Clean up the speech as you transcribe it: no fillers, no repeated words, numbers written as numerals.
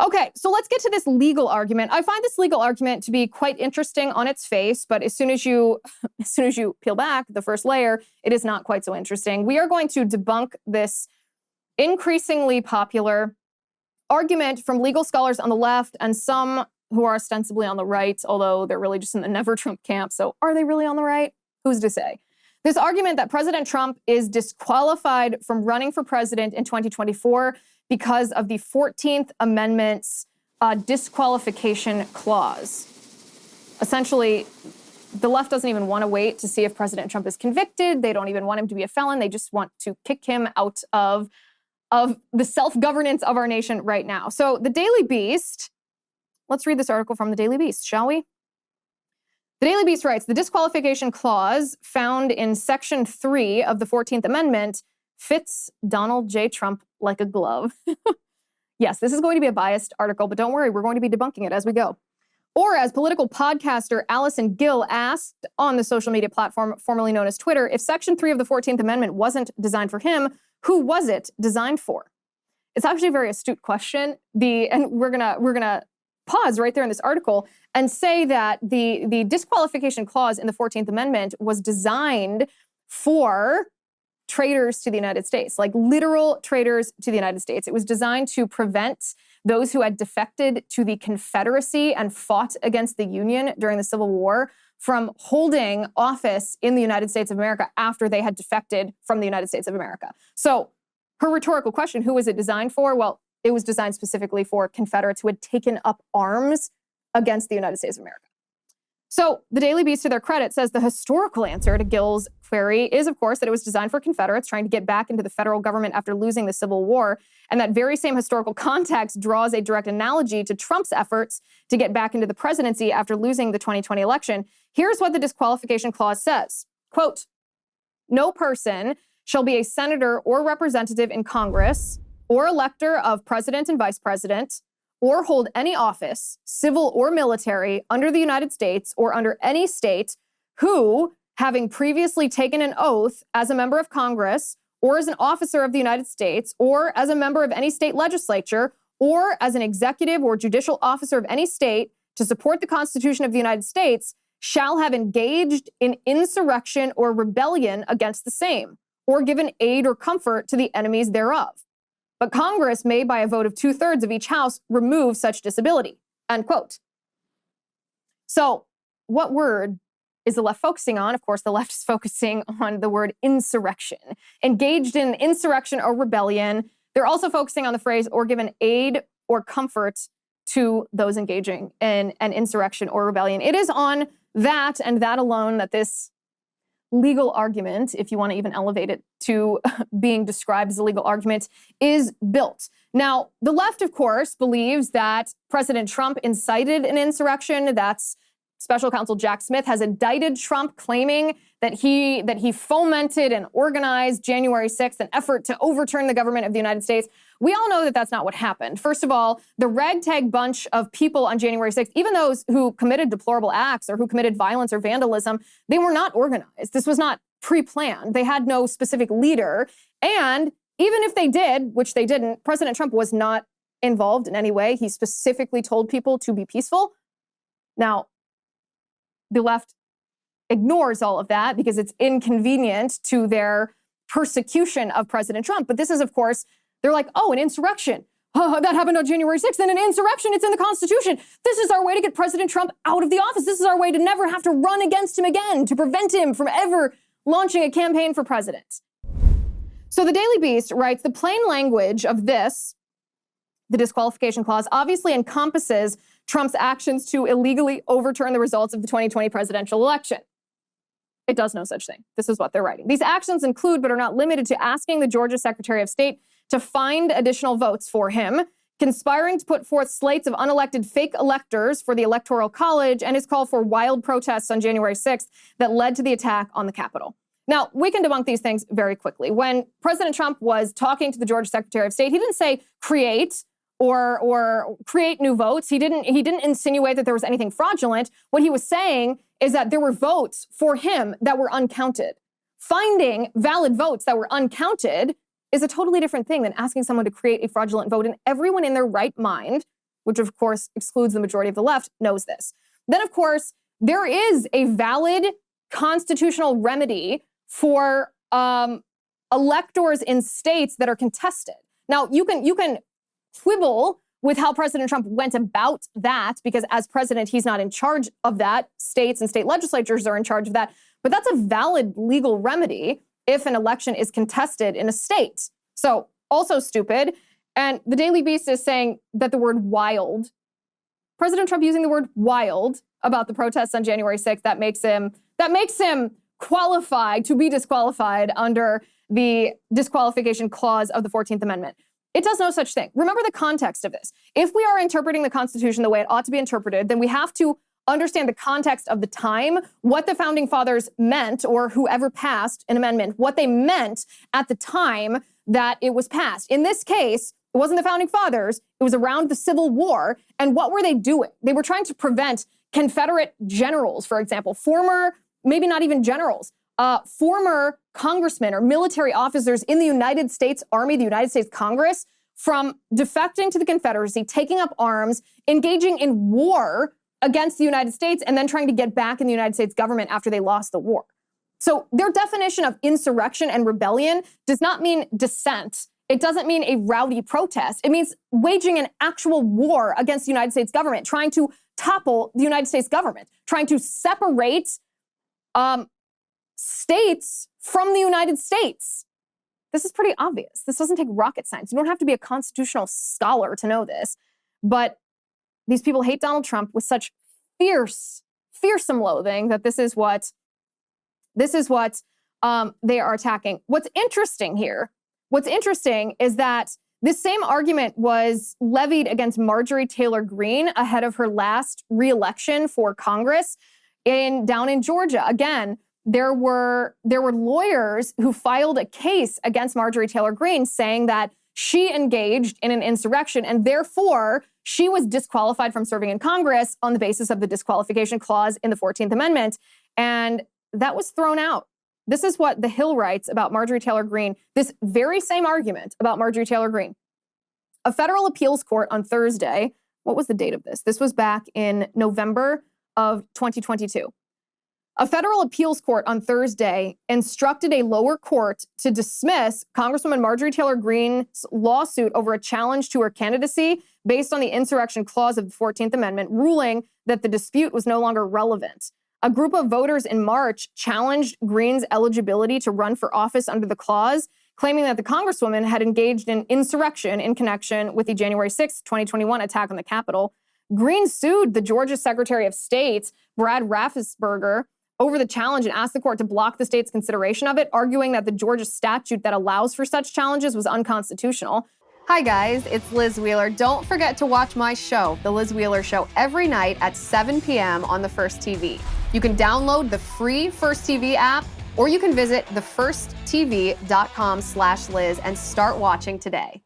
Okay, so let's get to this legal argument. I find this legal argument to be quite interesting on its face, but as soon as you peel back the first layer, it is not quite so interesting. We are going to debunk this increasingly popular argument from legal scholars on the left and some who are ostensibly on the right, although they're really just in the never Trump camp. So are they really on the right? Who's to say? This argument that President Trump is disqualified from running for president in 2024 because of the 14th Amendment's disqualification clause. Essentially, the left doesn't even want to wait to see if President Trump is convicted. They don't even want him to be a felon. They just want to kick him out of the self-governance of our nation right now. So the Daily Beast, let's read this article from the Daily Beast, shall we? The Daily Beast writes, the disqualification clause found in Section 3 of the 14th Amendment fits Donald J. Trump like a glove. Yes, this is going to be a biased article, but don't worry, we're going to be debunking it as we go. Or as political podcaster Allison Gill asked on the social media platform formerly known as Twitter, if Section 3 of the 14th Amendment wasn't designed for him, who was it designed for? It's actually a very astute question. And we're gonna pause right there in this article and say that the disqualification clause in the 14th Amendment was designed for traitors to the United States, like literal traitors to the United States. It was designed to prevent those who had defected to the Confederacy and fought against the Union during the Civil War from holding office in the United States of America after they had defected from the United States of America. So her rhetorical question, who was it designed for? Well, it was designed specifically for Confederates who had taken up arms against the United States of America. So the Daily Beast, to their credit, says the historical answer to Gill's query is, of course, that it was designed for Confederates trying to get back into the federal government after losing the Civil War. And that very same historical context draws a direct analogy to Trump's efforts to get back into the presidency after losing the 2020 election. Here's what the disqualification clause says. Quote, no person shall be a senator or representative in Congress or elector of president and vice president or hold any office, civil or military, under the United States or under any state who, having previously taken an oath as a member of Congress or as an officer of the United States or as a member of any state legislature or as an executive or judicial officer of any state to support the Constitution of the United States, shall have engaged in insurrection or rebellion against the same, or given aid or comfort to the enemies thereof. But Congress may, by a vote of 2/3 of each house, remove such disability, end quote. So what word is the left focusing on? Of course, the left is focusing on the word insurrection. Engaged in insurrection or rebellion. They're also focusing on the phrase, or given aid or comfort to those engaging in an insurrection or rebellion. It is on that and that alone that this legal argument, if you want to even elevate it to being described as a legal argument, is built. Now, the left, of course, believes that President Trump incited an insurrection. That's Special Counsel Jack Smith has indicted Trump, claiming that he fomented and organized January 6th, an effort to overturn the government of the United States. We all know that that's not what happened. First of all, the ragtag bunch of people on January 6th, even those who committed deplorable acts or who committed violence or vandalism, they were not organized. This was not pre-planned. They had no specific leader. And even if they did, which they didn't, President Trump was not involved in any way. He specifically told people to be peaceful. Now, the left ignores all of that because it's inconvenient to their persecution of President Trump. But this is, of course, they're like, oh, an insurrection. Oh, that happened on January 6th. And an insurrection, it's in the Constitution. This is our way to get President Trump out of the office. This is our way to never have to run against him again, to prevent him from ever launching a campaign for president. So the Daily Beast writes, the plain language of this, the disqualification clause, obviously encompasses Trump's actions to illegally overturn the results of the 2020 presidential election. It does no such thing. This is what they're writing. These actions include, but are not limited to, asking the Georgia Secretary of State to find additional votes for him, conspiring to put forth slates of unelected fake electors for the Electoral College, and his call for wild protests on January 6th that led to the attack on the Capitol. Now, we can debunk these things very quickly. When President Trump was talking to the Georgia Secretary of State, he didn't say create or create new votes. He didn't insinuate that there was anything fraudulent. What he was saying is that there were votes for him that were uncounted. Finding valid votes that were uncounted is a totally different thing than asking someone to create a fraudulent vote. And everyone in their right mind which of course excludes the majority of the left, knows this. Then, of course, there is a valid constitutional remedy for electors in states that are contested. Now, you can quibble with how President Trump went about that, because as president, he's not in charge of that. States and state legislatures are in charge of that. But that's a valid legal remedy if an election is contested in a state. So also stupid. And the Daily Beast is saying that the word wild, President Trump using the word wild about the protests on January 6th, that makes him qualified to be disqualified under the disqualification clause of the 14th Amendment. It does no such thing. Remember the context of this. If we are interpreting the Constitution the way it ought to be interpreted, then we have to understand the context of the time, what the founding fathers meant, or whoever passed an amendment, what they meant at the time that it was passed. In this case, it wasn't the founding fathers. It was around the Civil War. And what were they doing? They were trying to prevent Confederate generals, for example, former, maybe not even generals, former congressmen or military officers in the United States Army, the United States Congress, from defecting to the Confederacy, taking up arms, engaging in war against the United States, and then trying to get back in the United States government after they lost the war. So their definition of insurrection and rebellion does not mean dissent. It doesn't mean a rowdy protest. It means waging an actual war against the United States government, trying to topple the United States government, trying to separate states from the United States. This is pretty obvious. This doesn't take rocket science. You don't have to be a constitutional scholar to know this. But these people hate Donald Trump with such fearsome loathing that this is what they are attacking. What's interesting is that this same argument was levied against Marjorie Taylor Greene ahead of her last re-election for Congress down in Georgia. Again, there were lawyers who filed a case against Marjorie Taylor Greene saying that she engaged in an insurrection and therefore she was disqualified from serving in Congress on the basis of the disqualification clause in the 14th Amendment. And that was thrown out. This is what The Hill writes about Marjorie Taylor Greene, this very same argument about Marjorie Taylor Greene. A federal appeals court on Thursday, what was the date of this? This was back in November of 2022. A federal appeals court on Thursday instructed a lower court to dismiss Congresswoman Marjorie Taylor Greene's lawsuit over a challenge to her candidacy based on the insurrection clause of the 14th Amendment, ruling that the dispute was no longer relevant. A group of voters in March challenged Greene's eligibility to run for office under the clause, claiming that the Congresswoman had engaged in insurrection in connection with the January 6, 2021 attack on the Capitol. Greene sued the Georgia Secretary of State, Brad Raffensperger, over the challenge and asked the court to block the state's consideration of it, arguing that the Georgia statute that allows for such challenges was unconstitutional. Hi guys, it's Liz Wheeler. Don't forget to watch my show, The Liz Wheeler Show, every night at 7 p.m. on the First TV. You can download the free First TV app, or you can visit thefirsttv.com/Liz and start watching today.